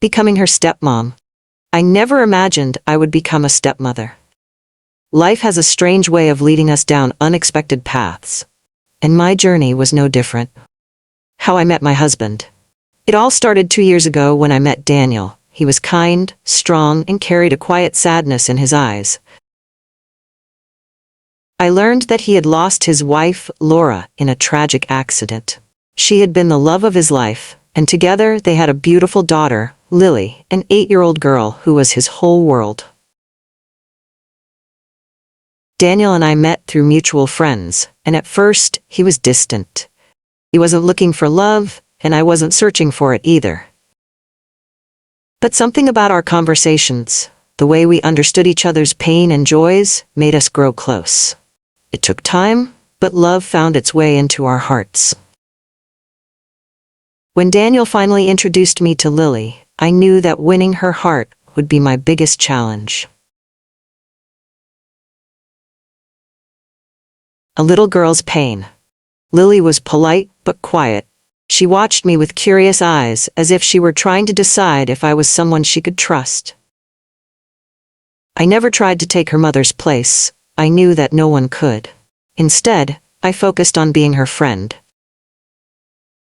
Becoming her stepmom. I never imagined I would become a stepmother. Life has a strange way of leading us down unexpected paths. And my journey was no different. How I met my husband. It all started 2 years ago when I met Daniel. He was kind, strong, and carried a quiet sadness in his eyes. I learned that he had lost his wife, Laura, in a tragic accident. She had been the love of his life, and together they had a beautiful daughter, Lily, an 8-year-old girl who was his whole world. Daniel and I met through mutual friends, and at first, he was distant. He wasn't looking for love, and I wasn't searching for it either. But something about our conversations, the way we understood each other's pain and joys, made us grow close. It took time, but love found its way into our hearts. When Daniel finally introduced me to Lily, I knew that winning her heart would be my biggest challenge. A little girl's pain. Lily was polite but quiet. She watched me with curious eyes, as if she were trying to decide if I was someone she could trust. I never tried to take her mother's place. I knew that no one could. Instead, I focused on being her friend.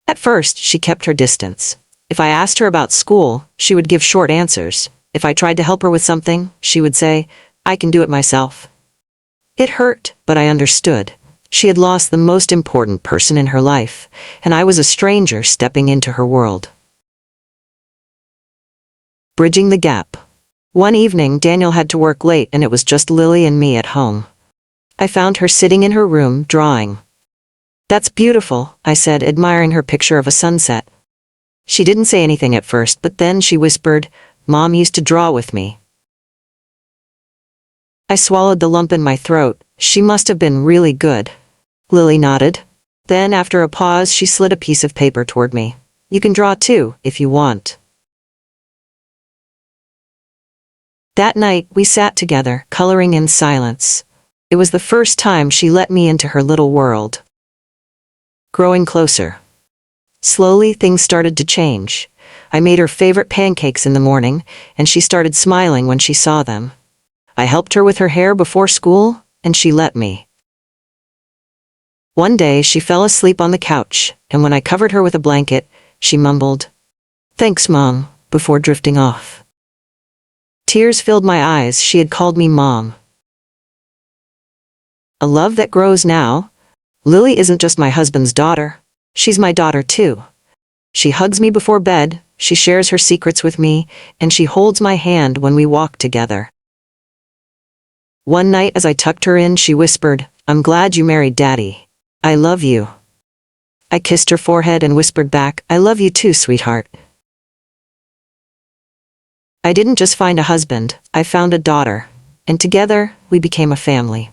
At first, she kept her distance. If I asked her about school, she would give short answers. If I tried to help her with something, she would say, "I can do it myself." It hurt, but I understood. She had lost the most important person in her life, and I was a stranger stepping into her world. Bridging the gap. One evening, Daniel had to work late and it was just Lily and me at home. I found her sitting in her room, drawing. "That's beautiful," I said, admiring her picture of a sunset. She didn't say anything at first, but then she whispered, "Mom used to draw with me." I swallowed the lump in my throat. She must have been really good. Lily nodded. Then, after a pause, she slid a piece of paper toward me. "You can draw too, if you want." That night, we sat together, coloring in silence. It was the first time she let me into her little world. Growing closer. Slowly, things started to change. I made her favorite pancakes in the morning, and she started smiling when she saw them. I helped her with her hair before school, and she let me. One day, she fell asleep on the couch, and when I covered her with a blanket, she mumbled, "Thanks, Mom," before drifting off. Tears filled my eyes. She had called me Mom. A love that grows now. Lily isn't just my husband's daughter. She's my daughter too. She hugs me before bed, she shares her secrets with me, and she holds my hand when we walk together. One night as I tucked her in, she whispered, "I'm glad you married Daddy. I love you." I kissed her forehead and whispered back, "I love you too, sweetheart." I didn't just find a husband, I found a daughter, and together, we became a family.